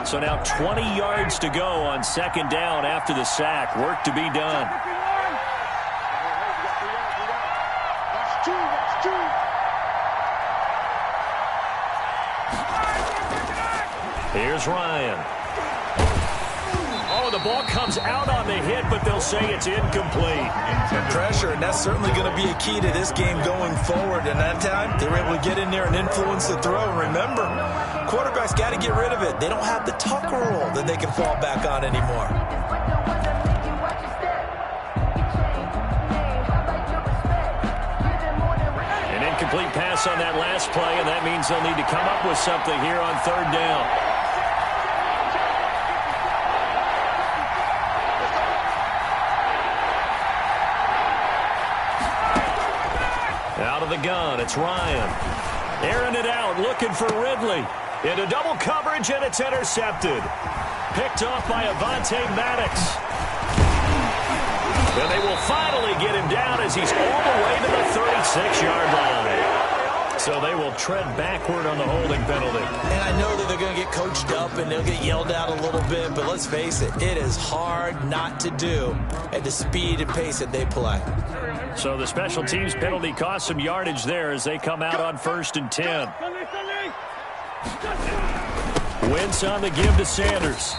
So now 20 yards to go on second down after the sack. Work to be done. Here's Ryan. Oh, the ball comes out on the hit, but they'll say it's incomplete. Pressure, and that's certainly going to be a key to this game going forward. And that time, they were able to get in there and influence the throw. And remember, quarterbacks got to get rid of it. They don't have the Tucker roll that they can fall back on anymore. An incomplete pass on that last play, and that means they'll need to come up with something here on third down. Out of the gun, it's Ryan. Airing it out, looking for Ridley. Into double coverage, and it's intercepted. Picked off by Avonte Maddox. And they will finally get him down as he's all the way to the 36-yard line. So they will tread backward on the holding penalty. And I know that they're going to get coached up and they'll get yelled at a little bit, but let's face it, it is hard not to do at the speed and pace that they play. So the special teams penalty cost some yardage there as they come out on 1st and 10. Wentz on the give to Sanders.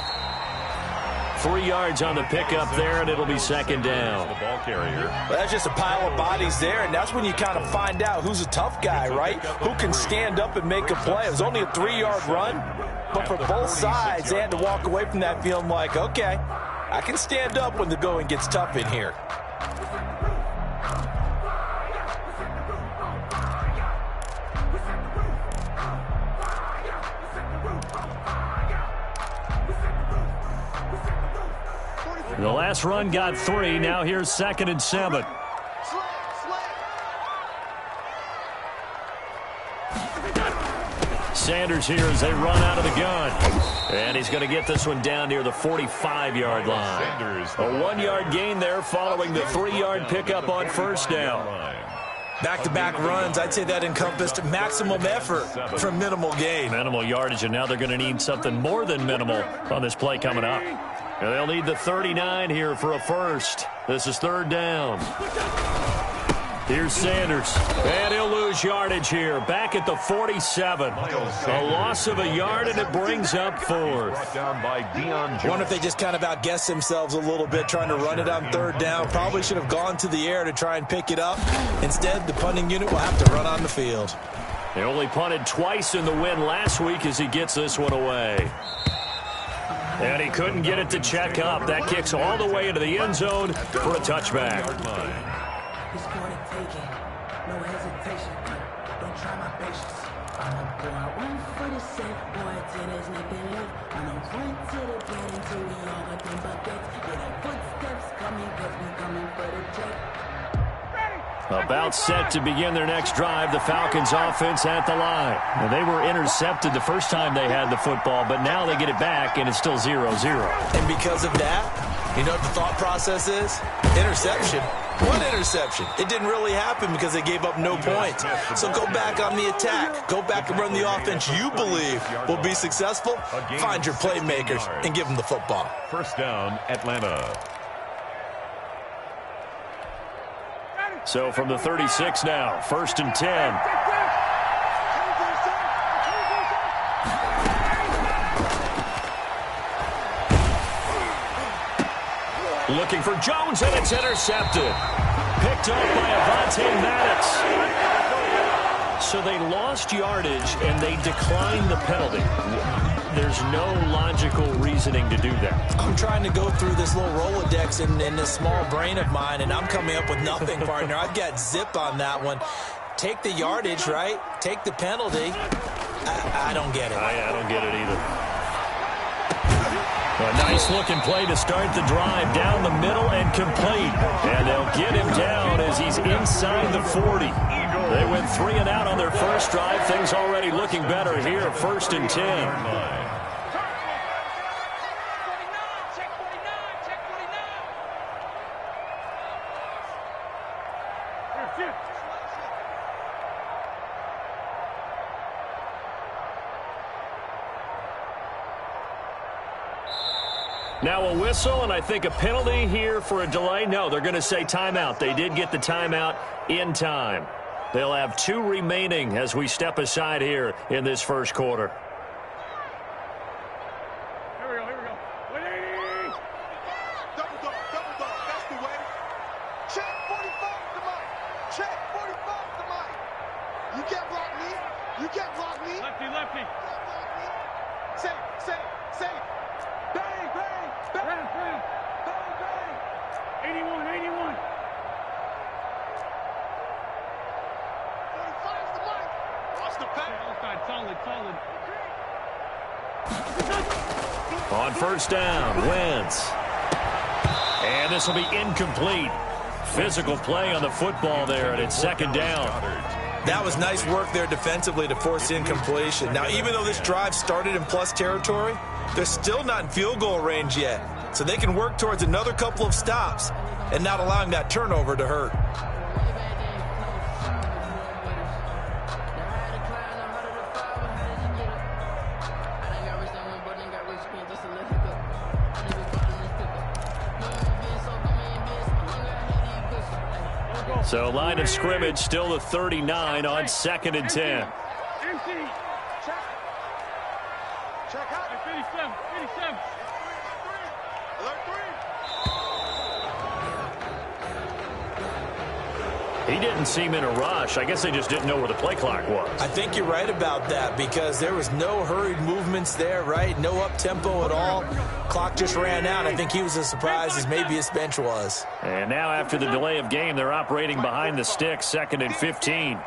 3 yards on the pickup there, and it'll be second down. The ball carrier. Well, that's just a pile of bodies there, and that's when you kind of find out who's a tough guy, right? Who can stand up and make a play. It was only a 3-yard run, but for both sides, they had to walk away from that feeling like, okay, I can stand up when the going gets tough in here. The last run got 3. Now here's 2nd and 7. Sanders here as they run out of the gun. And he's going to get this one down near the 45-yard line. A 1-yard gain there following the 3-yard pickup on first down. Back-to-back runs, I'd say that encompassed maximum effort for minimal gain. Minimal yardage, and now they're going to need something more than minimal on this play coming up. And they'll need the 39 here for a first. This is third down. Here's Sanders. And he'll lose yardage here. Back at the 47. A loss of a yard, and it brings up 4th. I wonder if they just kind of outguessed themselves a little bit trying to run it on third down. Probably should have gone to the air to try and pick it up. Instead, the punting unit will have to run on the field. They only punted twice in the win last week as he gets this one away. And he couldn't get it to check up. That kicks all the way into the end zone for a touchback. He's going to take it. No hesitation. Don't try my patience. I'm going to run for the set. Boy, till there's nothing left. I'm going to run to the bread until we all got them buckets. Yeah, the footsteps coming because we coming for the check. About set to begin their next drive, the Falcons offense at the line. Now, they were intercepted the first time they had the football, but now they get it back, and it's still 0-0. And because of that, you know what the thought process is? Interception. One interception. It didn't really happen because they gave up no points. So go back on the attack. Go back and run the offense you believe will be successful. Find your playmakers and give them the football. First down, Atlanta. So from the 36 now, 1st and 10. Looking for Jones, and it's intercepted. Picked up by Avonte Maddox. So they lost yardage, and they declined the penalty. There's no logical reasoning to do that. I'm trying to go through this little Rolodex in this small brain of mine, and I'm coming up with nothing, partner. I've got zip on that one. Take the yardage, right? Take the penalty. I don't get it. I don't get it either. A nice-looking play to start the drive down the middle and complete. And they'll get him down as he's inside the 40. They went 3 and out on their first drive. Things already looking better here, 1st and 10. Now a whistle, and I think a penalty here for a delay. No, they're going to say timeout. They did get the timeout in time. They'll have 2 remaining as we step aside here in this first quarter. Here we go. 180! Double dog. That's the way. Check 45 to Mike. Check 45 to Mike. You can't block me. Lefty. You can't block me. Say. Bang. Bang. 81. 45 to Mike. Watch the pass. Outside, solid. On first down, Wentz. And this will be incomplete. Physical play on the football there, and it's second down. That was nice work there defensively to force incompletion. Now, even though this drive started in plus territory, they're still not in field goal range yet. So they can work towards another couple of stops and not allowing that turnover to hurt. So line of scrimmage still the 39 on 2nd and 10. Empty. Check out. 57. Alert 3. He didn't seem in a rush. I guess they just didn't know where the play clock was. I think you're right about that because there was no hurried movements there, right? No up-tempo at all. Clock just ran out. I think he was as surprised as maybe his bench was. And now after the delay of game, they're operating behind the sticks, 2nd and 15.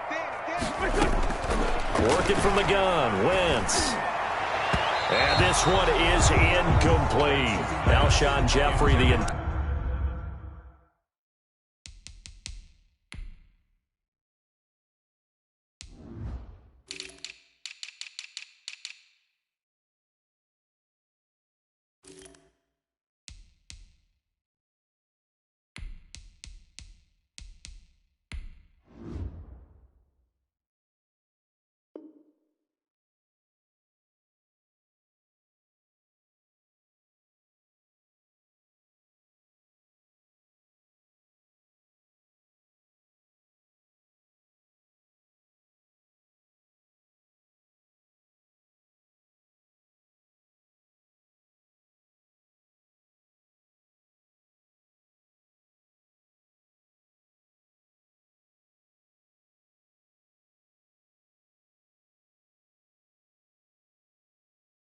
Working from the gun, Wentz. And this one is incomplete. Alshon Jeffrey, the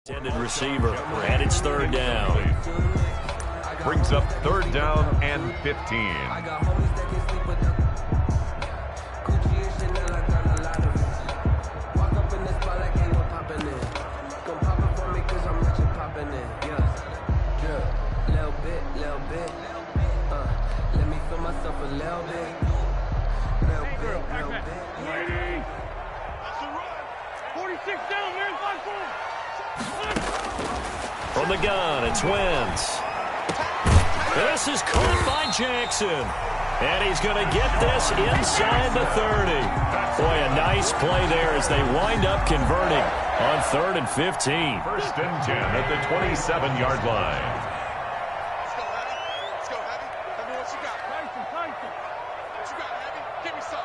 intended receiver, and it's 3rd down. Brings up 3rd down and 15. Let me feel myself a little bit. That's a run. 46 down, man. 5-4. From the gun, it's Wentz. This is caught by Jackson. And he's going to get this inside the 30. Boy, a nice play there as they wind up converting on 3rd and 15. 1st and 10 at the 27-yard line. Let's go, Heavy. Tell me what you got. Tyson. What you got, Heavy? Give me some.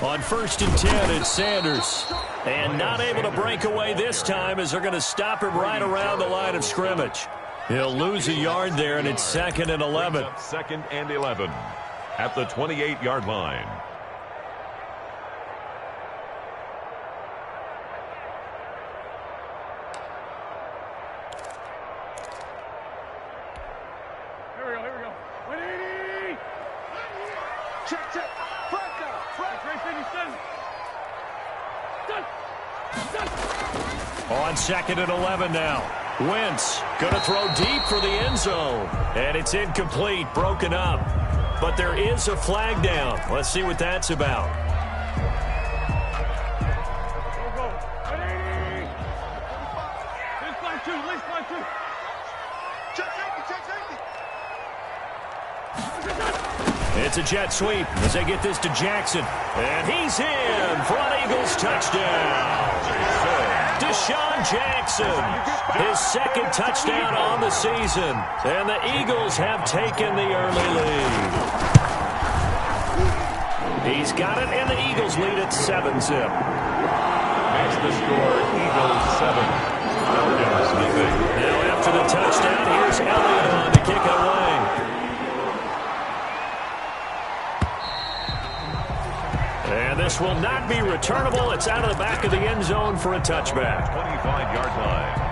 On 1st and 10, it's Sanders. And not able to break away this time as they're going to stop him right around the line of scrimmage. He'll lose a yard there, and it's 2nd and 11. 2nd and 11 at the 28-yard line. Here we go. 180! Check. Front down. Race 87. On 2nd and 11 now. Wentz going to throw deep for the end zone. And it's incomplete, broken up. But there is a flag down. Let's see what that's about. Go. 180! Least by two. Check safety. It's a jet sweep as they get this to Jackson. And he's in for an Eagles touchdown. Deshaun Jackson, his second touchdown on the season. And the Eagles have taken the early lead. He's got it, and the Eagles lead at 7-zip. Makes the score Eagles 7. Falcons nothing. Now after the touchdown, here's Elliott on to kick it away. And this will not be returnable. It's out of the back of the end zone for a touchback. 25-yard line.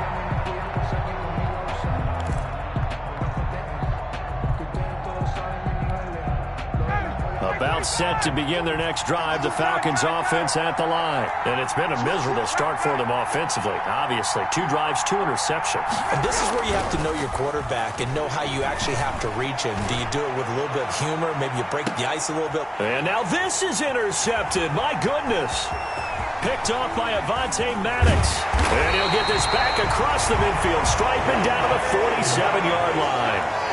About set to begin their next drive, the Falcons offense at the line. And it's been a miserable start for them offensively. Obviously, 2 drives, 2 interceptions. And this is where you have to know your quarterback and know how you actually have to reach him. Do you do it with a little bit of humor? Maybe you break the ice a little bit. And now this is intercepted. My goodness. Picked off by Avonte Maddox. And he'll get this back across the midfield stripe and down to the 47-yard line.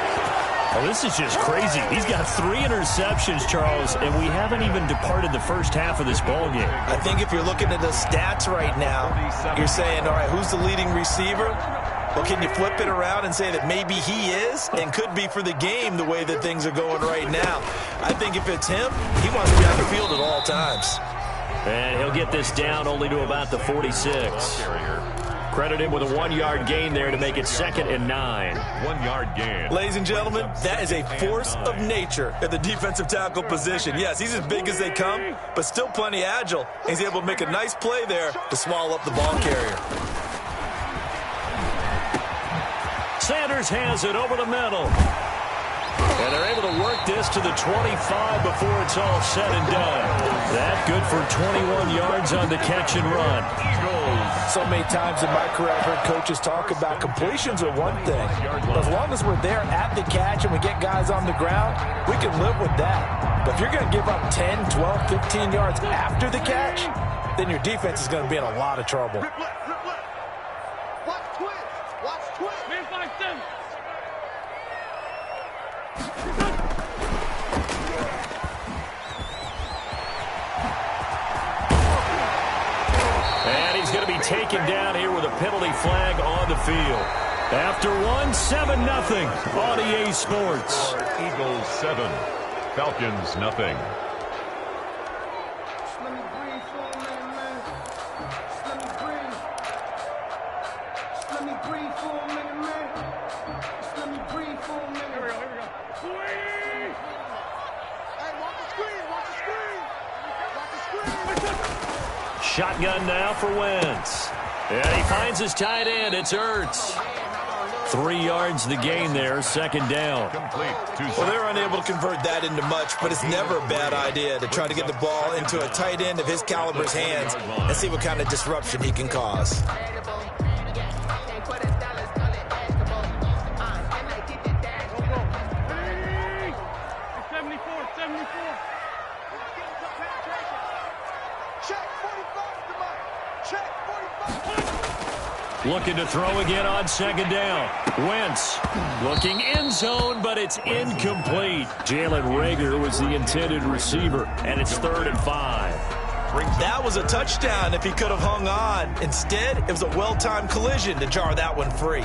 Oh, this is just crazy. He's got 3 interceptions, Charles, and we haven't even departed the first half of this ballgame. I think if you're looking at the stats right now, you're saying, all right, who's the leading receiver? Well, can you flip it around and say that maybe he is and could be for the game the way that things are going right now? I think if it's him, he wants to be on the field at all times. And he'll get this down only to about the 46. Credit him with a 1-yard gain there to make it 2nd and 9. 1-yard gain. Ladies and gentlemen, that is a force of nature at the defensive tackle position. Yes, he's as big as they come, but still plenty agile. He's able to make a nice play there to swallow up the ball carrier. Sanders has it over the middle. And they're able to work this to the 25 before it's all said and done. That good for 21 yards on the catch and run. So many times in my career, I've heard coaches talk about completions are one thing. But as long as we're there at the catch and we get guys on the ground, we can live with that. But if you're going to give up 10, 12, 15 yards after the catch, then your defense is going to be in a lot of trouble. Rip left, rip left. Watch twist. Watch twist. Man 5-7. And he's going to be taken down here with a penalty flag on the field. After 7-0 on EA Sports. Eagles 7. Falcons nothing. Shotgun now for Wentz. And he finds his tight end. It's Ertz. 3 yards the gain there, 2nd down. Complete. Well, they're unable to convert that into much, but it's never a bad idea to try to get the ball into a tight end of his caliber's hands and see what kind of disruption he can cause. Looking to throw again on 2nd down. Wentz looking end zone, but it's incomplete. Jalen Reagor was the intended receiver, and it's 3rd and 5. That was a touchdown if he could have hung on. Instead, it was a well-timed collision to jar that one free.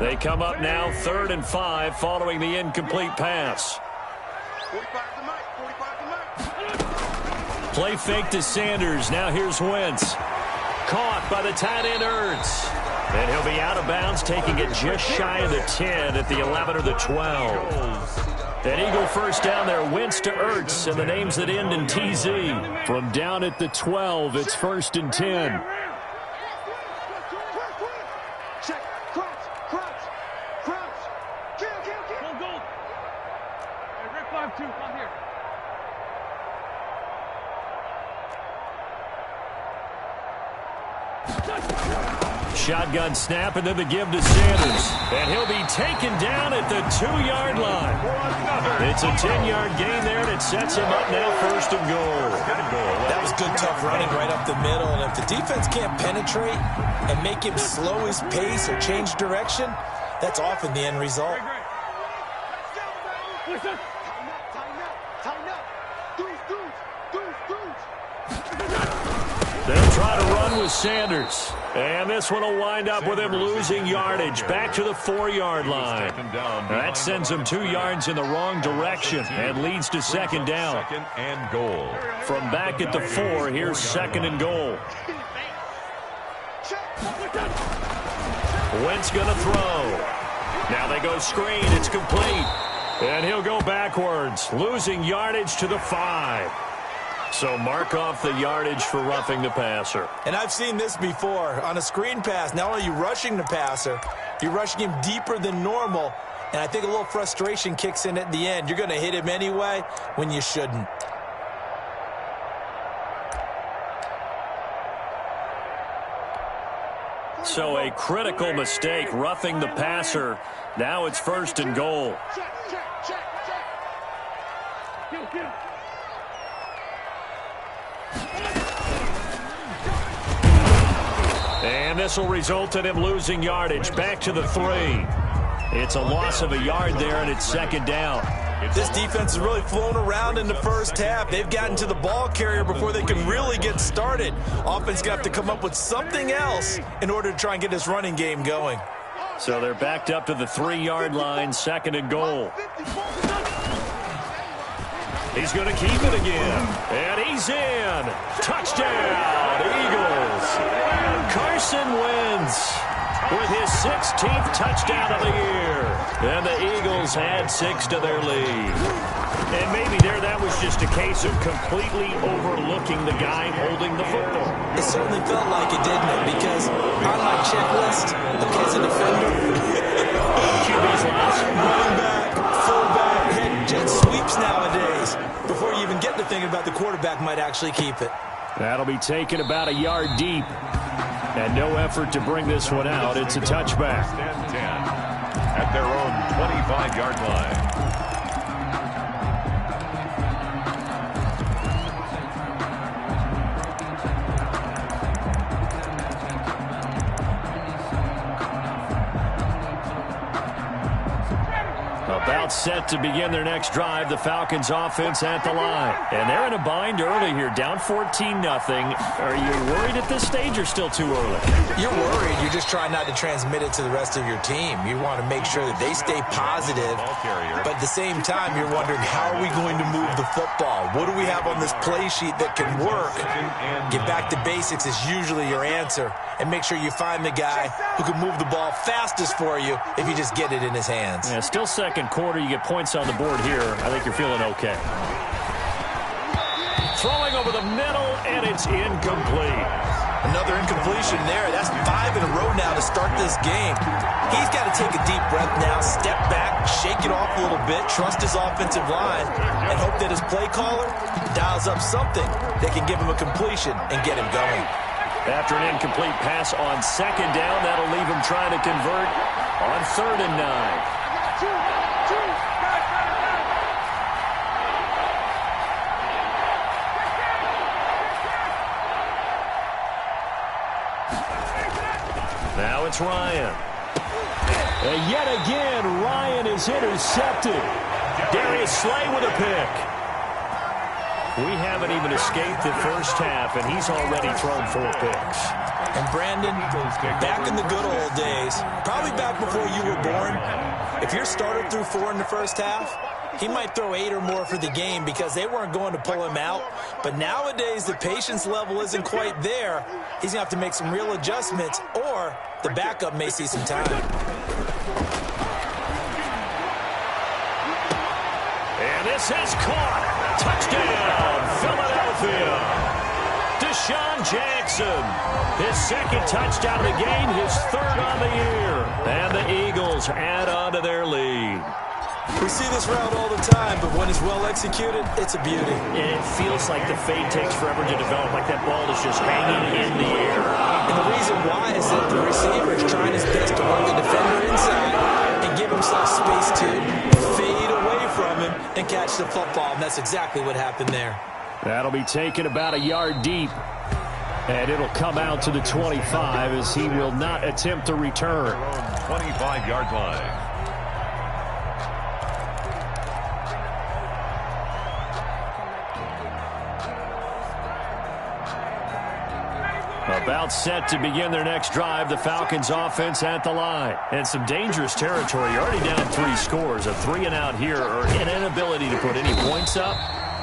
They come up now 3rd and 5 following the incomplete pass. 45 to Mike. 45 to Mike. Play fake to Sanders. Now here's Wentz. Caught by the tight end Ertz. And he'll be out of bounds, taking it just shy of the 10 at the 11 or the 12. An Eagle first down there. Wentz to Ertz, and the names that end in TZ. From down at the 12, it's 1st and 10. Check. Crouch. Crouch. Crouch. Kill. Gold, gold. Hey, Red 5-2, come here. Shotgun snap, and then the give to Sanders. And he'll be taken down at the 2-yard line. It's a 10-yard gain there, and it sets him up now 1st and goal. That was good, tough running right up the middle. And if the defense can't penetrate and make him slow his pace or change direction, that's often the end result. Tighten up. 3, They'll try to run with Sanders. And this one will wind up with him losing yardage back to the 4-yard line. That sends him 2 yards in the wrong direction and leads to second down. Second and goal. From back at the 4, here's second and goal. Wentz going to throw. Now they go screen. It's complete. And he'll go backwards, losing yardage to the 5. So mark off the yardage for roughing the passer. And I've seen this before. On a screen pass, not only are you rushing the passer, you're rushing him deeper than normal. And I think a little frustration kicks in at the end. You're going to hit him anyway when you shouldn't. So a critical mistake, roughing the passer. Now it's first and goal. And this will result in him losing yardage back to the 3. It's a loss of a yard there, and it's second down. This defense has really flown around in the first half. They've gotten to the ball carrier before they can really get started. Offense got to come up with something else in order to try and get this running game going. So they're backed up to the 3-yard line, second and goal. He's going to keep it again. And he's in. Touchdown, Eagles. Carson Wentz with his 16th touchdown of the year. And the Eagles add 6 to their lead. And maybe that was just a case of completely overlooking the guy holding the football. It certainly felt like it, didn't it? Because on my checklist, as a defender, QB's last. running back, fullback, head jet sweeps nowadays. Before you even get to thinking about the quarterback might actually keep it. That'll be taken about a yard deep. And no effort to bring this one out. It's a touchback. And 10 at their own 25-yard line. About set to begin their next drive, the Falcons offense at the line. And they're in a bind early here, down 14-0. Are you worried at this stage or still too early? You're worried. You're just trying not to transmit it to the rest of your team. You want to make sure that they stay positive. But at the same time, you're wondering, how are we going to move the football? What do we have on this play sheet that can work? Get back to basics is usually your answer. And make sure you find the guy who can move the ball fastest for you if you just get it in his hands. Yeah, still second quarter. You get points on the board here. I think you're feeling okay. Throwing over the middle, and it's incomplete. Another incompletion there. That's 5 in a row now to start this game. He's got to take a deep breath now, step back, shake it off a little bit, trust his offensive line, and hope that his play caller dials up something that can give him a completion and get him going. After an incomplete pass on second down, that'll leave him trying to convert on 3rd and 9. Now it's Ryan. And yet again, Ryan is intercepted. Darius Slay with a pick. We haven't even escaped the first half, and he's already thrown 4 picks. And Brandon, back in the good old days, probably back before you were born, if your starter threw 4 in the first half, he might throw 8 or more for the game because they weren't going to pull him out. But nowadays, the patience level isn't quite there. He's going to have to make some real adjustments, or the backup may see some time. And this is caught. Touchdown, Philadelphia. Deshaun Jackson, his 2nd touchdown of the game, his 3rd on the year. And the Eagles add on to their lead. We see this route all the time, but when it's well executed, it's a beauty. It feels like the fade takes forever to develop, like that ball is just hanging in the air. And the reason why is that the receiver is trying his best to work the defender inside and give himself space to fade away from him and catch the football, and that's exactly what happened there. That'll be taken about a yard deep, and it'll come out to the 25 as he will not attempt to return. 25-yard line. About set to begin their next drive, the Falcons offense at the line. And some dangerous territory. You're already down 3 scores. A 3-and-out here or an inability to put any points up.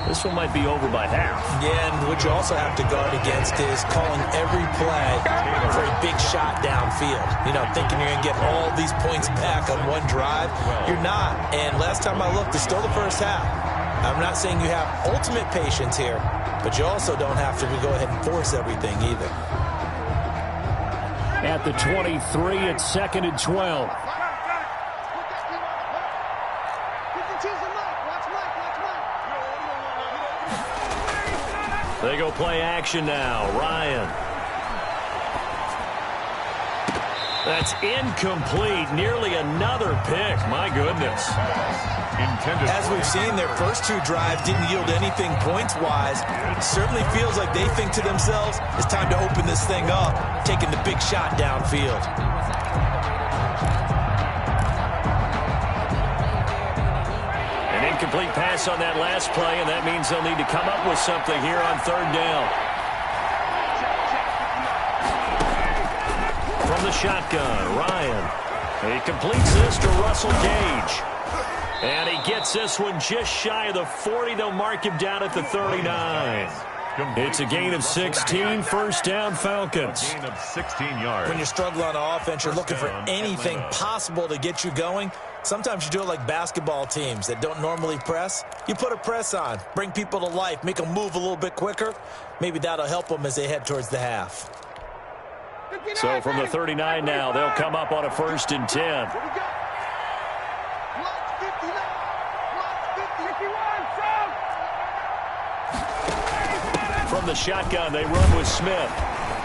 This one might be over by half. Yeah, and what you also have to guard against is calling every play for a big shot downfield. You know, thinking you're going to get all these points back on one drive. You're not. And last time I looked, it's still the first half. I'm not saying you have ultimate patience here, but you also don't have to go ahead and force everything either. At the 23, it's 2nd and 12. They go play action now. Ryan. That's incomplete. Nearly another pick. My goodness. As we've seen, their first 2 drives didn't yield anything points-wise. It certainly feels like they think to themselves, it's time to open this thing up, taking the big shot downfield. An incomplete pass on that last play, and that means they'll need to come up with something here on 3rd down. From the shotgun, Ryan. He completes this to Russell Gage. And he gets this one just shy of the 40. They'll mark him down at the 39. It's a gain of 16, 1st down Falcons. Gain of 16 yards. When you're struggling on offense, you're looking for anything possible to get you going. Sometimes you do it like basketball teams that don't normally press. You put a press on, bring people to life, make them move a little bit quicker. Maybe that'll help them as they head towards the half. So from the 39 now, they'll come up on a 1st and 10. From the shotgun, they run with Smith.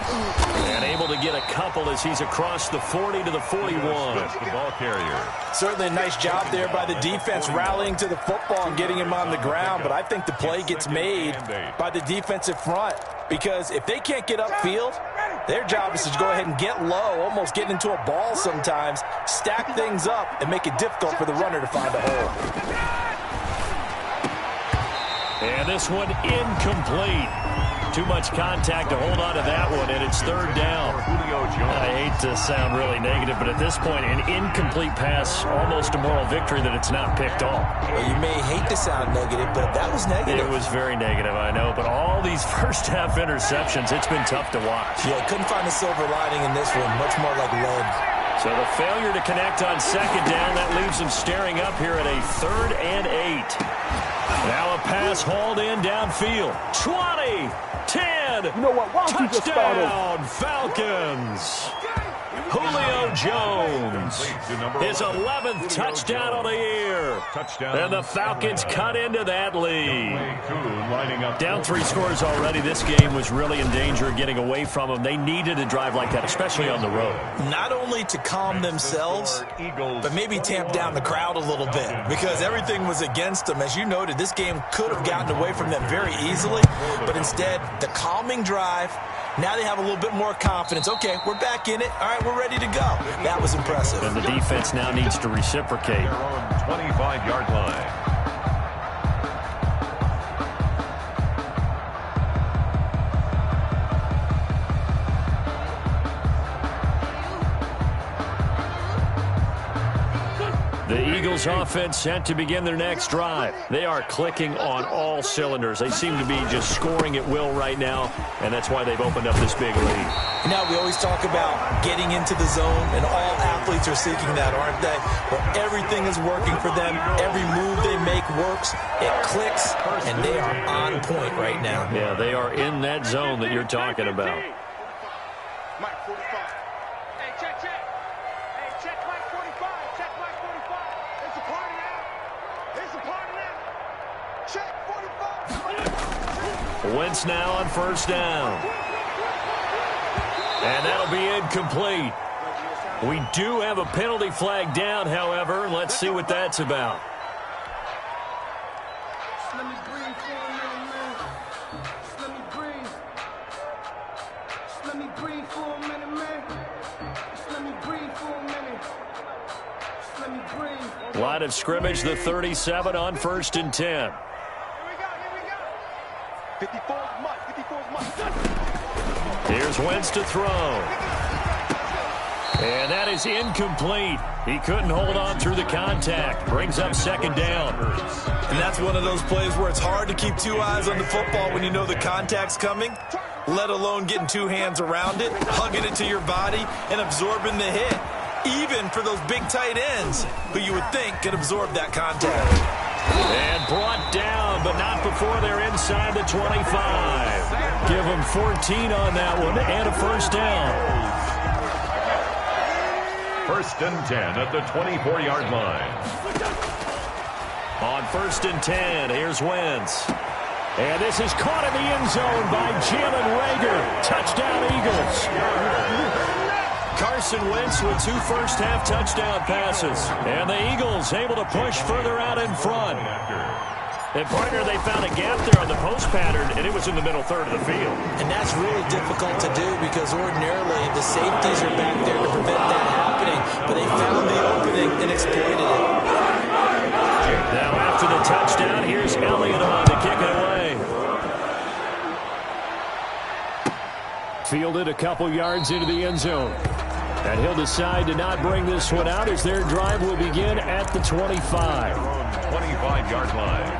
And able to get a couple as he's across the 40 to the 41. The ball carrier. Certainly a nice job there by the defense rallying to the football and getting him on the ground, but I think the play gets made by the defensive front because if they can't get upfield, their job is to go ahead and get low, almost get into a ball sometimes, stack things up, and make it difficult for the runner to find a hole. And this one incomplete. Too much contact to hold on to that one, and it's 3rd down. I hate to sound really negative, but at this point, an incomplete pass, almost a moral victory that it's not picked off. Well, you may hate to sound negative, but that was negative. It was very negative, I know, but all these first-half interceptions, it's been tough to watch. Yeah, couldn't find a silver lining in this one, much more like lead. So the failure to connect on 2nd down, that leaves them staring up here at a 3rd and 8. Now a pass hauled in downfield. 20, 10, you know what? Why don't you just start touchdown, Falcons. Julio Jones, his 11th touchdown of the year. And the Falcons cut into that lead. Down 3 scores already. This game was really in danger of getting away from them. They needed a drive like that, especially on the road. Not only to calm themselves, but maybe tamp down the crowd a little bit because everything was against them. As you noted, this game could have gotten away from them very easily, but instead, the calming drive. Now they have a little bit more confidence. Okay, we're back in it. All right, we're ready to go. That was impressive. And the defense now needs to reciprocate. Their own 25-yard line. The Eagles offense set to begin their next drive. They are clicking on all cylinders. They seem to be just scoring at will right now, and that's why they've opened up this big lead. Now, we always talk about getting into the zone, and all athletes are seeking that, aren't they? Where everything is working for them. Every move they make works. It clicks, and they are on point right now. Yeah, they are in that zone that you're talking about. Mike 45. Hey, check. Hey, check Mike 45. Check Mike 45. It's a party now. It's a party now. Check 45. Wentz now on 1st down. And that'll be incomplete. We do have a penalty flag down, however. Let's see what that's about. Just let me breathe for a minute, man. Just let me breathe. Just let me breathe for a minute, man. Just let me breathe for a minute. Just let me breathe. Line of scrimmage, the 37 on 1st and 10. Here we go. 54 is Mike. 54 is Mike. Here's Wentz to throw. And that is incomplete. He couldn't hold on through the contact. Brings up second down. And that's one of those plays where it's hard to keep two eyes on the football when you know the contact's coming, let alone getting two hands around it, hugging it to your body, and absorbing the hit. Even for those big tight ends who you would think could absorb that contact. And brought down, but not before they're inside the 25. Give them 14 on that one and a first down. First and 10 at the 24-yard line. On first and 10, here's Wentz. And this is caught in the end zone by Jalen Reagor. Touchdown, Eagles. Carson Wentz with 2 first-half touchdown passes. And the Eagles able to push further out in front. And, partner, they found a gap there on the post pattern, and it was in the middle third of the field. And that's really difficult to do because ordinarily the safeties are back there to prevent that happening. But they found the opening and exploited it. Now after the touchdown, here's Elliott on to kick it away. Fielded a couple yards into the end zone. And he'll decide to not bring this one out as their drive will begin at the 25. 25-yard line.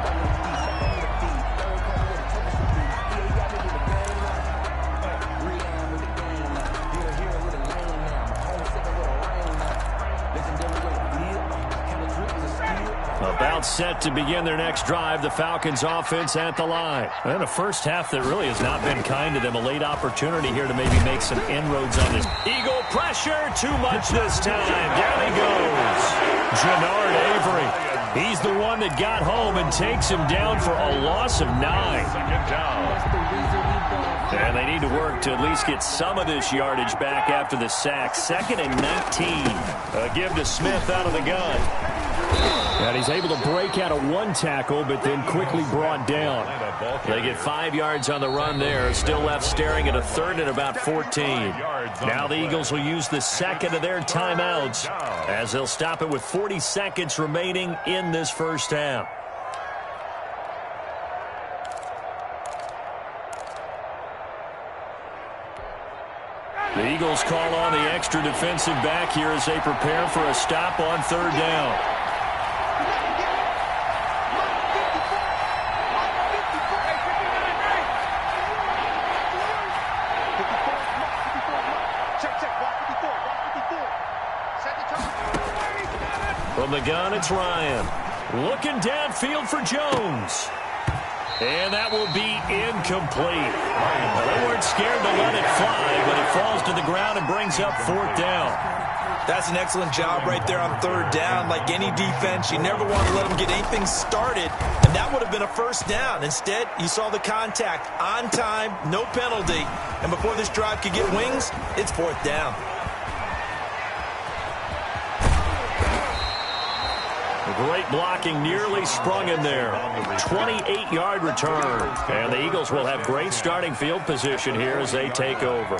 About set to begin their next drive, the Falcons offense at the line. And a first half that really has not been kind to them. A late opportunity here to maybe make some inroads on this. Eagle pressure, too much this time. Down he goes. Jannard Avery. He's the one that got home and takes him down for a loss of 9. Second down. And they need to work to at least get some of this yardage back after the sack. Second and 19. A give to Smith out of the gun. And he's able to break out of one tackle, but then quickly brought down. They get 5 yards on the run there. Still left staring at a third and about 14. Now the Eagles will use the second of their timeouts as they'll stop it with 40 seconds remaining in this first half. The Eagles call on the extra defensive back here as they prepare for a stop on third down. From the gun, it's Ryan. Looking downfield for Jones. And that will be incomplete. Well, they weren't scared to let it fly, but it falls to the ground and brings up fourth down. That's an excellent job right there on third down. Like any defense, you never want to let them get anything started, and that would have been a first down. Instead, you saw the contact on time, no penalty, and before this drive could get wings, it's fourth down. Great blocking, nearly sprung in there. 28-yard return. And the Eagles will have great starting field position here as they take over.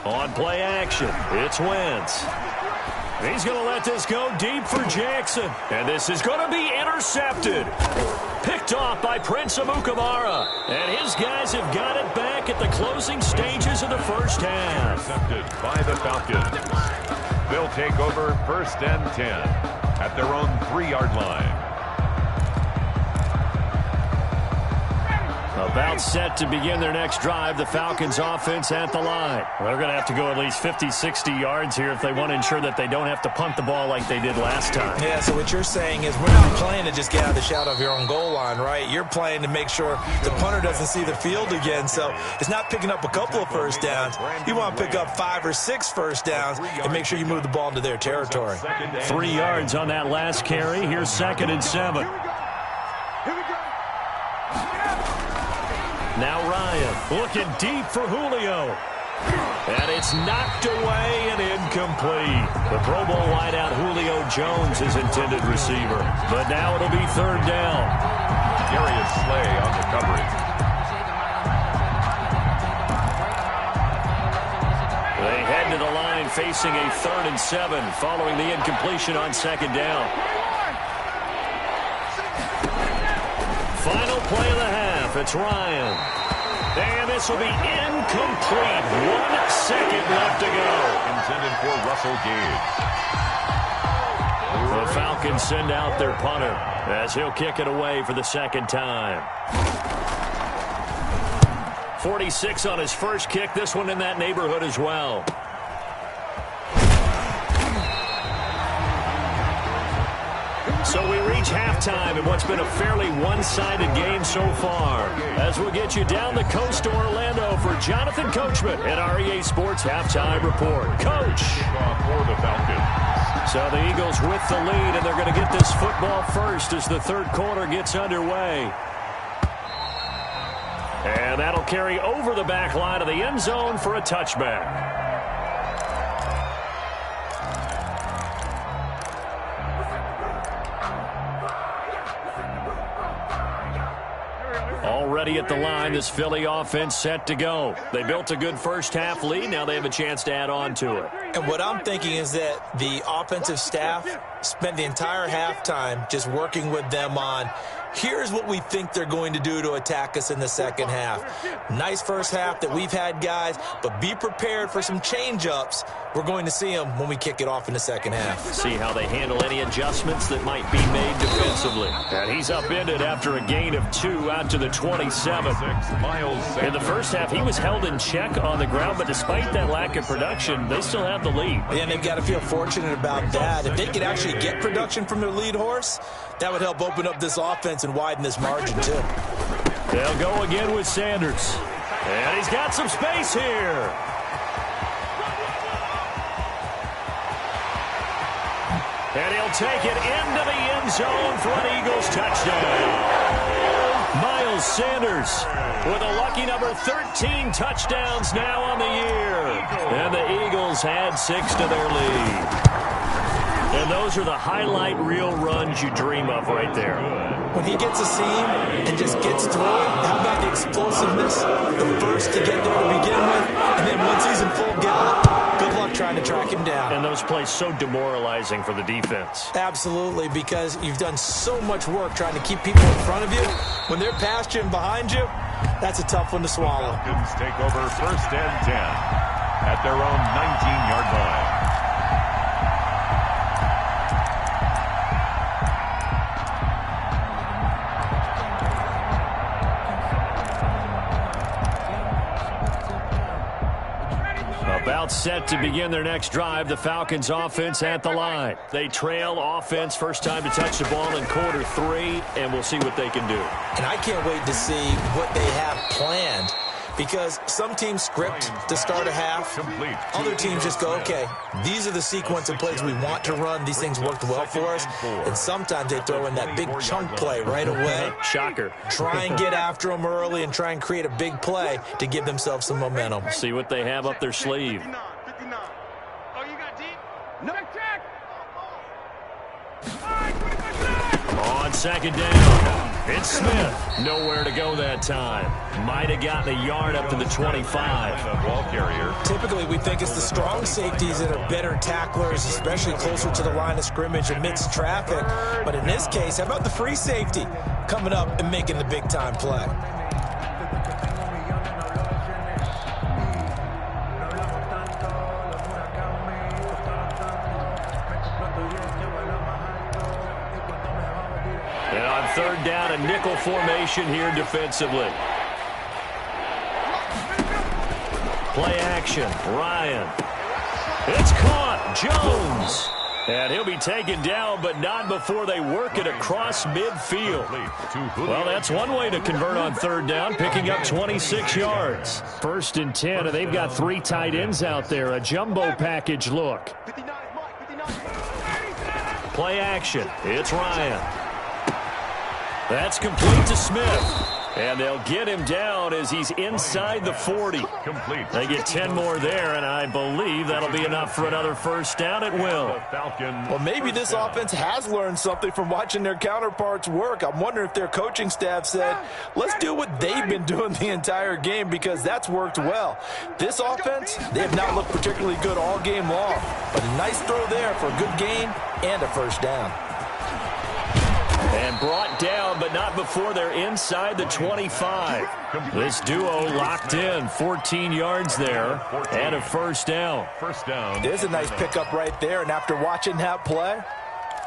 On play action, it's Wentz. He's going to let this go deep for Jackson. And this is going to be intercepted. Picked off by Prince Amukamara. And his guys have got it back at the closing stages of the first half. Intercepted by the Falcons. They'll take over first and 10 at their own 3-yard line. About set to begin their next drive, the Falcons offense at the line. They're going to have to go at least 50, 60 yards here if they want to ensure that they don't have to punt the ball like they did last time. Yeah, so what you're saying is we're not playing to just get out of the shadow of your own goal line, right? You're playing to make sure the punter doesn't see the field again. So it's not picking up a couple of first downs. You want to pick up 5 or 6 first downs and make sure you move the ball into their territory. 3 yards on that last carry. Here's second and 7. Now Ryan looking deep for Julio. And it's knocked away and incomplete. The Pro Bowl wideout Julio Jones, his intended receiver. But now it'll be third down. Darius Slay on the coverage. They head to the line facing a 3rd and 7 following the incompletion on second down. Final play of the half. It's Ryan. And this will be incomplete. 1 second left to go. Intended for Russell Gage. The Falcons send out their punter as he'll kick it away for the second time. 46 on his first kick. This one in that neighborhood as well. So we reach halftime in what's been a fairly one-sided game so far. As we'll get you down the coast to Orlando for Jonathan Coachman at our EA Sports Halftime Report. Coach. For the Falcons. So the Eagles with the lead, and they're going to get this football first as the third quarter gets underway. And that'll carry over the back line of the end zone for a touchback. Already at the line, this Philly offense set to go. They built a good first half lead. Now they have a chance to add on to it. And what I'm thinking is that the offensive staff spent the entire halftime just working with them on, here's what we think they're going to do to attack us in the second half. Nice first half that we've had, guys, but be prepared for some change-ups. We're going to see them when we kick it off in the second half. See how they handle any adjustments that might be made defensively. And he's upended after a gain of 2 out to the 27. In the first half, he was held in check on the ground, but despite that lack of production, they still have the lead. And they've got to feel fortunate about that. If they could actually get production from their lead horse, that would help open up this offense and widen this margin, too. They'll go again with Sanders. And he's got some space here. And he'll take it into the end zone for an Eagles touchdown. Miles Sanders with a lucky number 13 touchdowns now on the year. And the Eagles add 6 to their lead. And those are the highlight reel runs you dream of right there. When he gets a seam and just gets through it, how about the explosiveness? The first to get there to begin with, and then once he's in full gallop, good luck trying to track him down. And those plays so demoralizing for the defense. Absolutely, because you've done so much work trying to keep people in front of you. When they're past you and behind you, that's a tough one to swallow. Falcons take over 1st and 10 at their own 19-yard line. About set to begin their next drive, the Falcons offense at the line. They trail offense, first time to touch the ball in quarter 3, and we'll see what they can do. And I can't wait to see what they have planned, because some teams script to start a half. Other teams just go, okay, these are the sequence of plays we want to run. These things worked well for us. And sometimes they throw in that big chunk play right away. Shocker. Try and get after them early and try and create a big play to give themselves some momentum. See what they have up their sleeve. 59. Oh, you got deep? No. Check. All right, 25. On second down, it's Smith. Nowhere to go that time. Might have gotten a yard up to the 25. Ball carrier. Typically, we think it's the strong safeties that are better tacklers, especially closer to the line of scrimmage amidst traffic. But in this case, how about the free safety coming up and making the big-time play? And on third down, a nickel formation here defensively. Play action. Ryan. It's caught. Jones. And he'll be taken down, but not before they work it across midfield. Well, that's one way to convert on third down, picking up 26 yards. 1st and 10, and they've got 3 tight ends out there. A jumbo package look. Play action. It's Ryan. That's complete to Smith. And they'll get him down as he's inside the 40. Complete. They get 10 more there, and I believe that'll be enough for another first down at will. Well, maybe this offense has learned something from watching their counterparts work. I'm wondering if their coaching staff said, let's do what they've been doing the entire game, because that's worked well. This offense, they have not looked particularly good all game long. But a nice throw there for a good gain and a first down. And brought down, but not before they're inside the 25. This duo locked in, 14 yards there, and a first down. First down. There's a nice pickup right there, and after watching that play,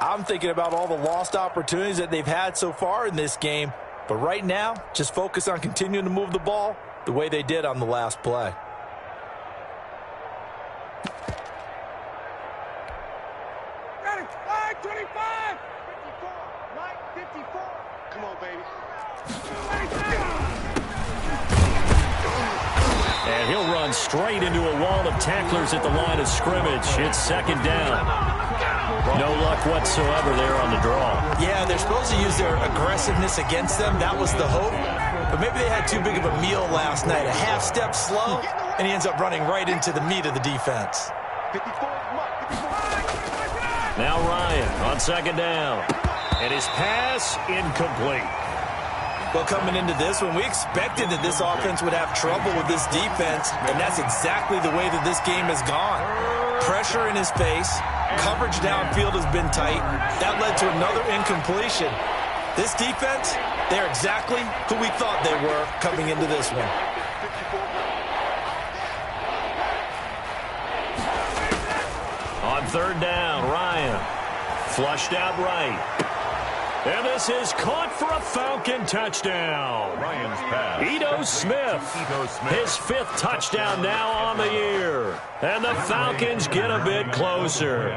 I'm thinking about all the lost opportunities that they've had so far in this game. But right now, just focus on continuing to move the ball the way they did on the last play. Come on, baby. And he'll run straight into a wall of tacklers at the line of scrimmage. It's second down. No luck whatsoever there on the draw. Yeah, they're supposed to use their aggressiveness against them. That was the hope. But maybe they had too big of a meal last night. A half step slow, and he ends up running right into the meat of the defense. 54, come on, 54. Now Ryan on second down. And his pass incomplete. Well, coming into this one, we expected that this offense would have trouble with this defense, and that's exactly the way that this game has gone. Pressure in his face, coverage downfield has been tight. That led to another incompletion. This defense, they're exactly who we thought they were coming into this one. On third down, Ryan flushed out right. And this is caught for a Falcon touchdown. Ryan's pass. Ito Smith, his fifth touchdown now on the year. And the Falcons get a bit closer.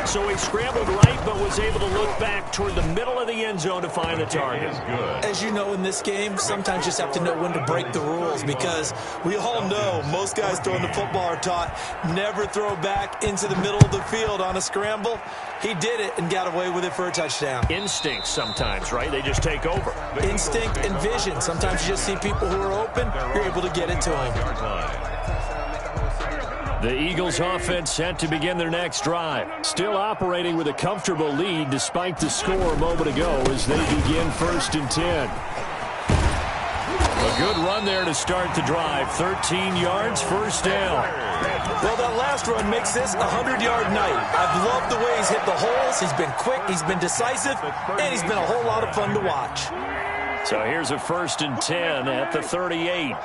So he scrambled right, but was able to look back toward the middle of the end zone to find the target. As you know, in this game, sometimes you just have to know when to break the rules, because we all know most guys throwing the football are taught never throw back into the middle of the field on a scramble. He did it and got away with it for a touchdown. Instinct sometimes, right? They just take over. Instinct and vision. Sometimes you just see people who are open, you're able to get it to them. The Eagles offense set to begin their next drive. Still operating with a comfortable lead despite the score a moment ago as they begin 1st and 10. A good run there to start the drive. 13 yards, first down. Well, that last run makes this a 100-yard night. I've loved the way he's hit the holes. He's been quick, he's been decisive, and he's been a whole lot of fun to watch. So here's a 1st and 10 at the 38.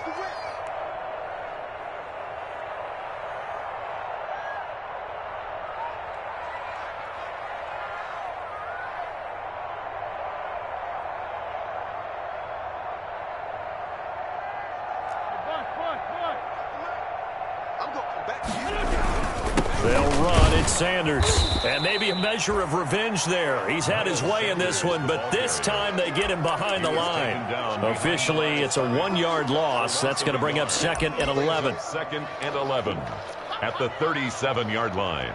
They'll run. It's Sanders. And maybe a measure of revenge there. He's had his way in this one, but this time they get him behind the line. Officially, it's a 1-yard loss. That's going to bring up 2nd and 11. 2nd and 11 at the 37-yard line.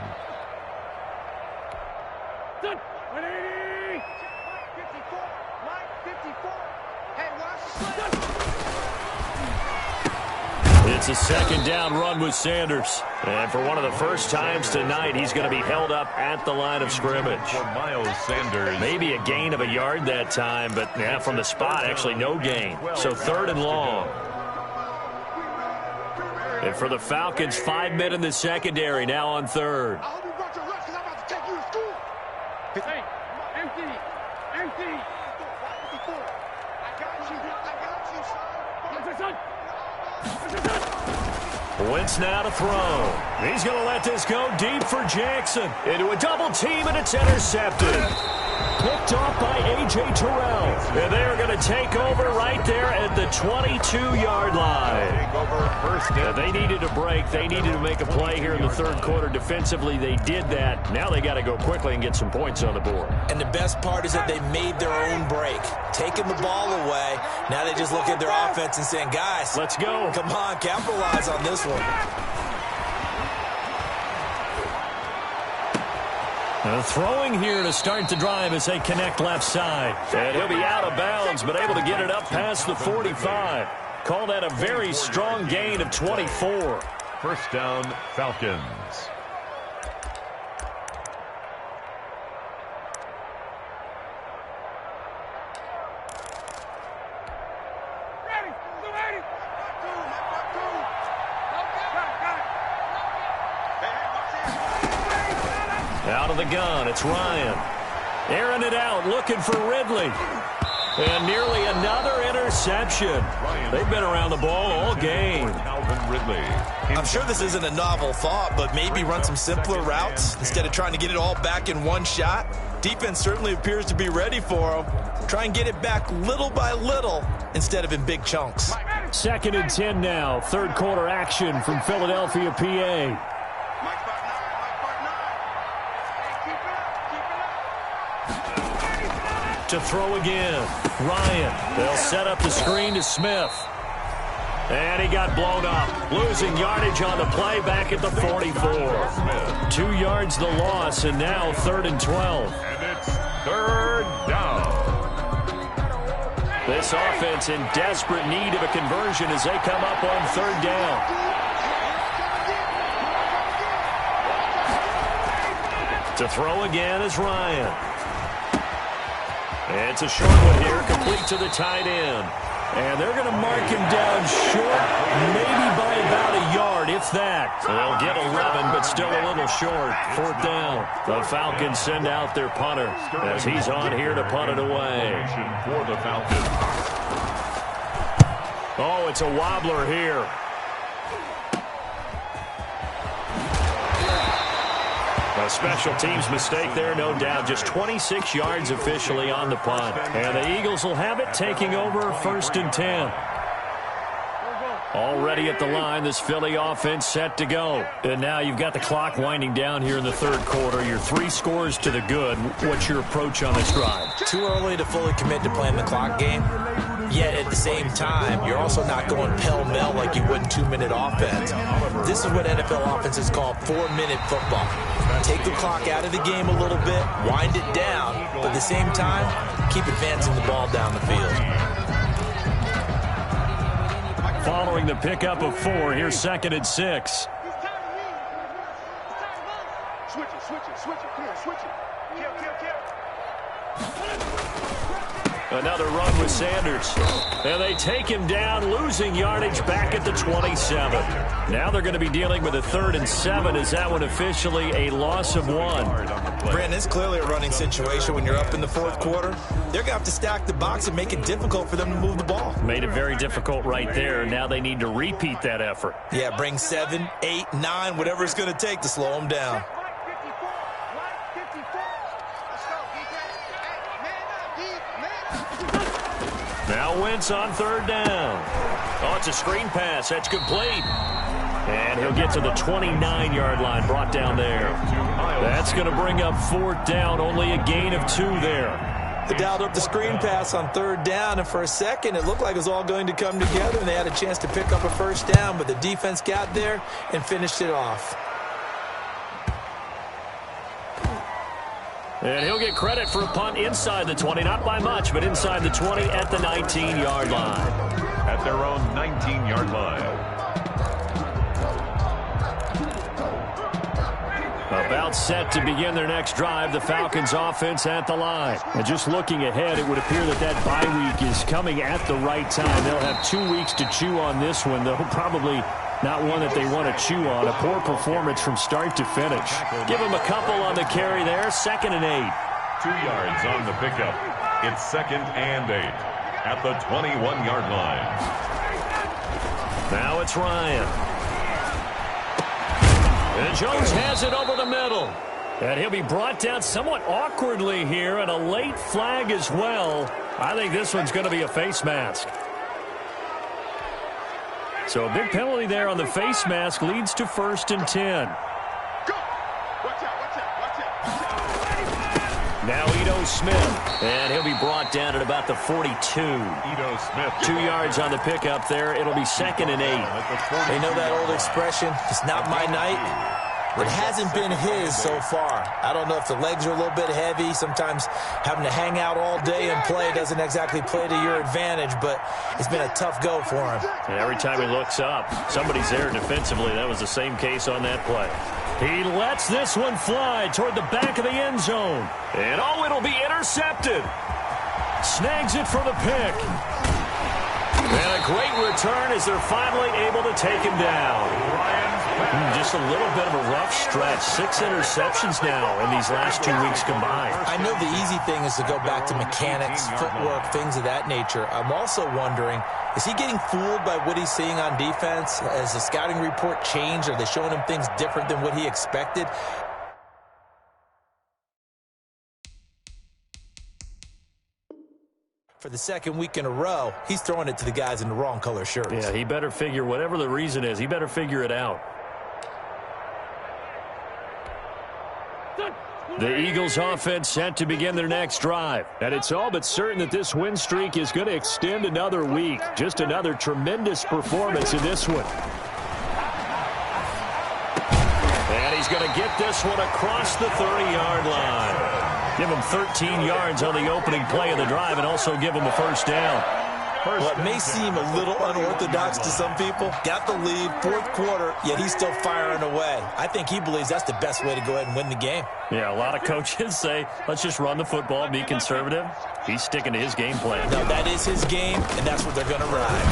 It's a 2nd down run with Sanders. And for one of the first times tonight, he's going to be held up at the line of scrimmage. For Miles Sanders. Maybe a gain of a yard that time, but yeah, from the spot, actually no gain. So 3rd and long. And for the Falcons, 5 men in the secondary now on 3rd. I hope you brought your lunch because I'm about to take you to school. Hey, empty. I got you, son. Wentz now to throw. He's going to let this go deep for Jackson. Into a double team, and it's intercepted. Picked off by A.J. Terrell. And they're going to take over right there at the 22-yard line. They needed a break. They needed to make a play here in the 3rd quarter. Defensively, they did that. Now they got to go quickly and get some points on the board. And the best part is that they made their own break. Taking the ball away. Now they just look at their offense and saying, guys, let's go. Come on, capitalize on this one. Throwing here to start the drive as they connect left side. And he'll be out of bounds, but able to get it up past the 45. Call that a very strong gain of 24. First down, Falcons. Out of the gun, it's Ryan. Airing it out, looking for Ridley. And nearly another interception. They've been around the ball all game. Calvin Ridley. I'm sure this isn't a novel thought, but maybe run some simpler routes instead of trying to get it all back in one shot. Defense certainly appears to be ready for them. Try and get it back little by little instead of in big chunks. 2nd and 10 now. Third quarter action from Philadelphia, PA. To throw again. Ryan. They'll set up the screen to Smith. And he got blown up. Losing yardage on the play back at the 44. 2 yards the loss, and now 3rd and 12. And it's 3rd down. This offense in desperate need of a conversion as they come up on 3rd down. To throw again is Ryan. It's a short one here, complete to the tight end. And they're going to mark him down short, maybe by about a yard, if that. They'll get 11, but still a little short. 4th down. The Falcons send out their punter as he's on here to punt it away. For the Falcons. Oh, it's a wobbler here. A special teams mistake there, no doubt. Just 26 yards officially on the punt. And the Eagles will have it, taking over 1st and 10. Already at the line, this Philly offense set to go. And now you've got the clock winding down here in the 3rd quarter. You're 3 scores to the good. What's your approach on this drive? Too early to fully commit to playing the clock game. Yet at the same time, you're also not going pell-mell like you would in 2-minute offense. This is what NFL offenses call 4-minute football. Take the clock out of the game a little bit, wind it down, but at the same time, keep advancing the ball down the field. Following the pickup of 4, here's 2nd and 6. Switch it. Come on, switch it. Kill. Another run with Sanders. And they take him down, losing yardage back at the 27. Now they're going to be dealing with a 3rd and 7. Is that one officially a loss of 1? Brandon, it's clearly a running situation when you're up in the 4th quarter. They're going to have to stack the box and make it difficult for them to move the ball. Made it very difficult right there. Now they need to repeat that effort. Yeah, bring 7, 8, 9, whatever it's going to take to slow them down. Now Wentz on 3rd down. Oh, it's a screen pass. That's complete. And he'll get to the 29-yard line, brought down there. That's going to bring up 4th down, only a gain of 2 there. They dialed up the screen pass on 3rd down, and for a second it looked like it was all going to come together, and they had a chance to pick up a 1st down, but the defense got there and finished it off. And he'll get credit for a punt inside the 20, not by much, but inside the 20 at the 19-yard line. At their own 19-yard line. About set to begin their next drive, the Falcons offense at the line. And just looking ahead, it would appear that bye week is coming at the right time. They'll have 2 weeks to chew on this one, though probably not one that they want to chew on. A poor performance from start to finish. Give them a couple on the carry there. 2nd and 8. 2 yards on the pickup. It's 2nd and 8 at the 21-yard line. Now it's Ryan. And Jones has it over the middle. And he'll be brought down somewhat awkwardly here, and a late flag as well. I think this one's going to be a face mask. So a big penalty there on the face mask leads to 1st and 10. Go! Watch out. Now Ito Smith. And he'll be brought down at about the 42. Ito Smith. 2 yards on the pickup there. It'll be 2nd and 8. They know that old expression, it's not my night. It hasn't been his so far. I don't know if the legs are a little bit heavy. Sometimes having to hang out all day and play doesn't exactly play to your advantage, but it's been a tough go for him. And every time he looks up, somebody's there defensively. That was the same case on that play. He lets this one fly toward the back of the end zone. And oh, it'll be intercepted. Snags it for the pick. And a great return as they're finally able to take him down. Just a little bit of a rough stretch. 6 interceptions now in these last 2 weeks combined. I know the easy thing is to go back to mechanics, footwork, things of that nature. I'm also wondering, is he getting fooled by what he's seeing on defense? Has the scouting report changed? Are they showing him things different than what he expected? For the second week in a row, he's throwing it to the guys in the wrong color shirts. Yeah, he better figure, whatever the reason is, he better figure it out. The Eagles offense set to begin their next drive. And it's all but certain that this win streak is going to extend another week. Just another tremendous performance in this one. And he's going to get this one across the 30-yard line. Give him 13 yards on the opening play of the drive and also give him a first down. What may seem a little unorthodox to some people, got the lead, 4th quarter, yet he's still firing away. I think he believes that's the best way to go ahead and win the game. Yeah, a lot of coaches say, let's just run the football, be conservative. He's sticking to his game plan. No, that is his game, and that's what they're going to ride.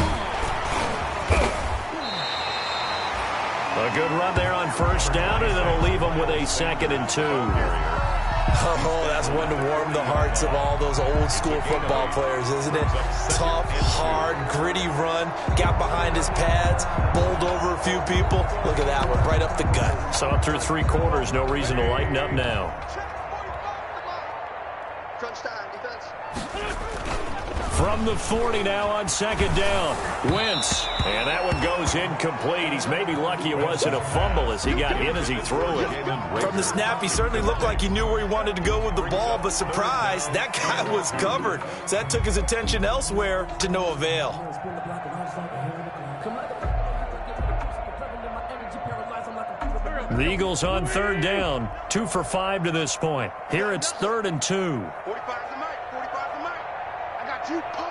A good run there on first down, and it'll leave him with a 2nd and 2. Oh, that's one to warm the hearts of all those old-school football players, isn't it? Tough, hard, gritty run, got behind his pads, bowled over a few people. Look at that one, right up the gut. Saw it through 3 quarters, no reason to lighten up now. From the 40 now on 2nd down. Wentz. And that one goes incomplete. He's maybe lucky it wasn't a fumble as he got hit as he threw it. From the snap, he certainly looked like he knew where he wanted to go with the ball, but surprise, that guy was covered. So that took his attention elsewhere to no avail. The Eagles on 3rd down. 2 for 5 to this point. Here it's 3rd and 2. 45 to Mike. 45 to Mike. I got you, pump.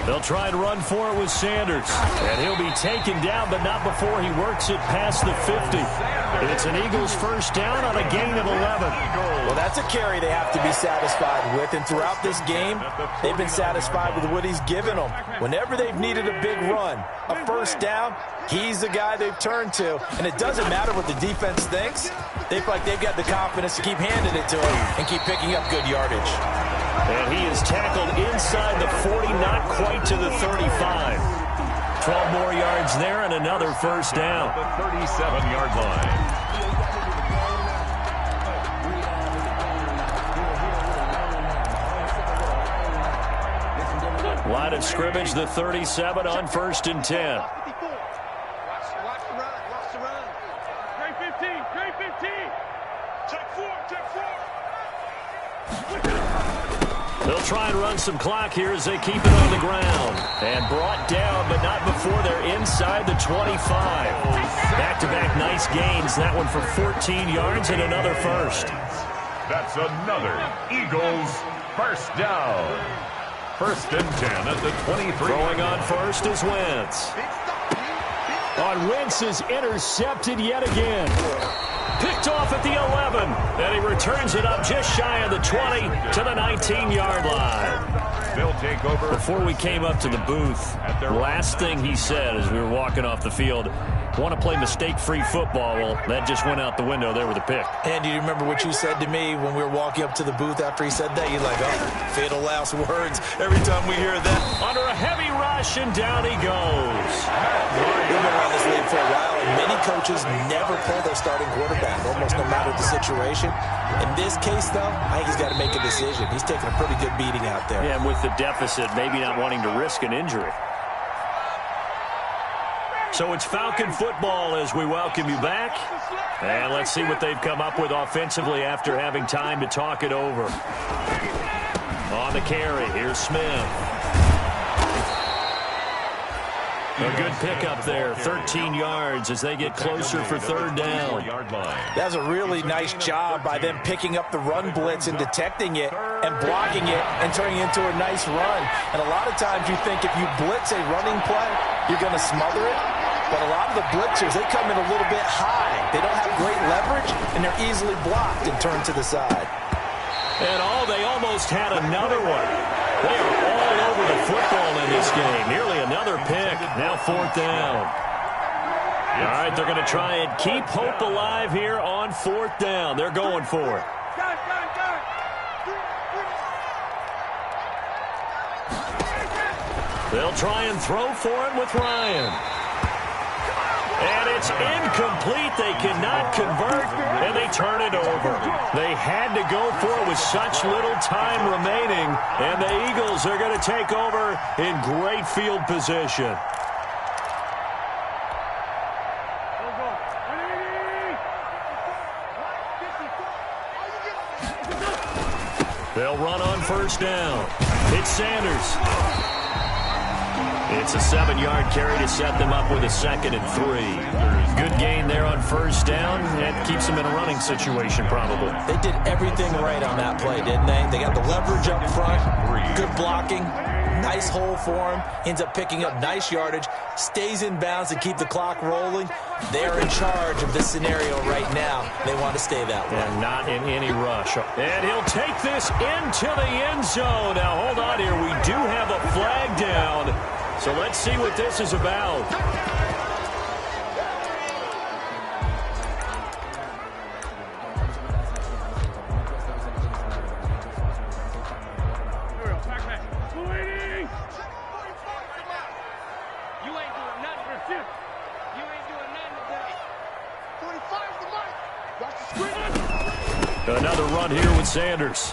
They'll try and run for it with Sanders. And he'll be taken down, but not before he works it past the 50. It's an Eagles first down on a gain of 11. Well, that's a carry they have to be satisfied with. And throughout this game, they've been satisfied with what he's given them. Whenever they've needed a big run, a first down, he's the guy they've turned to. And it doesn't matter what the defense thinks. They feel like they've got the confidence to keep handing it to him and keep picking up good yardage. And he is tackled inside the 40, not quite to the 35. 12 more yards there and another first down. The 37-yard line. Line of scrimmage, the 37 on 1st and 10. Watch the run. Watch the run. Trey 15. Trey 15. Check 4. Check 4. They'll try and run some clock here as they keep it on the ground. And brought down, but not before they're inside the 25. Back-to-back nice gains. That one for 14 yards and another first. That's another Eagles first down. 1st and 10 at the 23. Throwing on first is Wentz. On Wentz is intercepted yet again. Picked off at the 11. And he returns it up just shy of the 20 to the 19-yard line. They'll take over. Before we came up to the booth, the last thing he said as we were walking off the field, want to play mistake-free football. Well, that just went out the window there with a pick. And do you remember what you said to me when we were walking up to the booth after he said that? You're like, oh, fatal last words. Every time we hear that. Under a heavy rush, and down he goes. We've been around this league for a while, and many coaches never pull their starting quarterback, almost no matter the situation. In this case, though, I think he's got to make a decision. He's taking a pretty good beating out there. Yeah, and with the deficit, maybe not wanting to risk an injury. So it's Falcon football as we welcome you back. And let's see what they've come up with offensively after having time to talk it over. On the carry, here's Smith. A good pickup there, 13 yards as they get closer for third down. That's a really nice job by them picking up the run blitz and detecting it and blocking it and turning it into a nice run. And a lot of times you think if you blitz a running play, you're going to smother it. But a lot of the blitzers, they come in a little bit high. They don't have great leverage, and they're easily blocked and turned to the side. And they almost had another one. They are all over the football in this game. Nearly another pick. Now fourth down. All right, they're going to try and keep hope alive here on fourth down. They're going for it. They'll try and throw for it with Ryan. And it's incomplete. They cannot convert, and they turn it over. They had to go for it with such little time remaining, and the Eagles are going to take over in great field position. They'll run on first down. It's Sanders. It's a 7-yard carry to set them up with a 2nd and 3. Good gain there on first down. That keeps them in a running situation probably. They did everything right on that play, didn't they? They got the leverage up front, good blocking, nice hole for him, ends up picking up nice yardage, stays in bounds to keep the clock rolling. They're in charge of this scenario right now. They want to stay that way. And not in any rush. And he'll take this into the end zone. Now, hold on here. We do have a flag down. So let's see what this is about. Another run here with Sanders.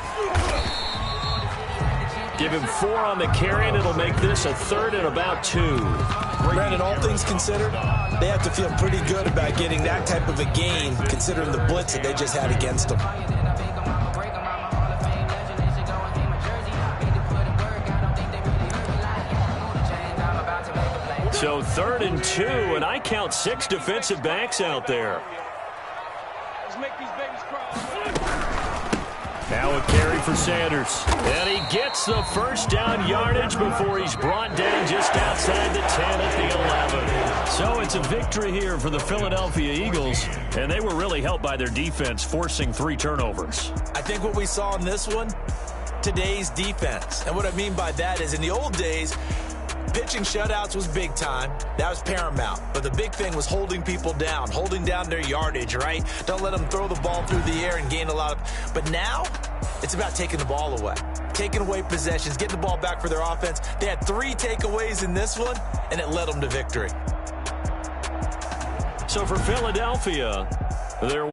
Give him 4 on the carry, and it'll make this a 3rd and about 2. Brandon, all things considered, they have to feel pretty good about getting that type of a gain, considering the blitz that they just had against them. So 3rd and 2, and I count 6 defensive backs out there. Let's make these babies cry. Now a carry for Sanders. And he gets the first down yardage before he's brought down just outside the 10 at the 11. So it's a victory here for the Philadelphia Eagles, and they were really helped by their defense, forcing 3 turnovers. I think what we saw in this one, today's defense. And what I mean by that is in the old days, pitching shutouts was big time. That was paramount. But the big thing was holding people down, holding down their yardage, right? Don't let them throw the ball through the air and gain a lot of... But now, it's about taking the ball away. Taking away possessions, getting the ball back for their offense. They had 3 takeaways in this one, and it led them to victory. So for Philadelphia, they're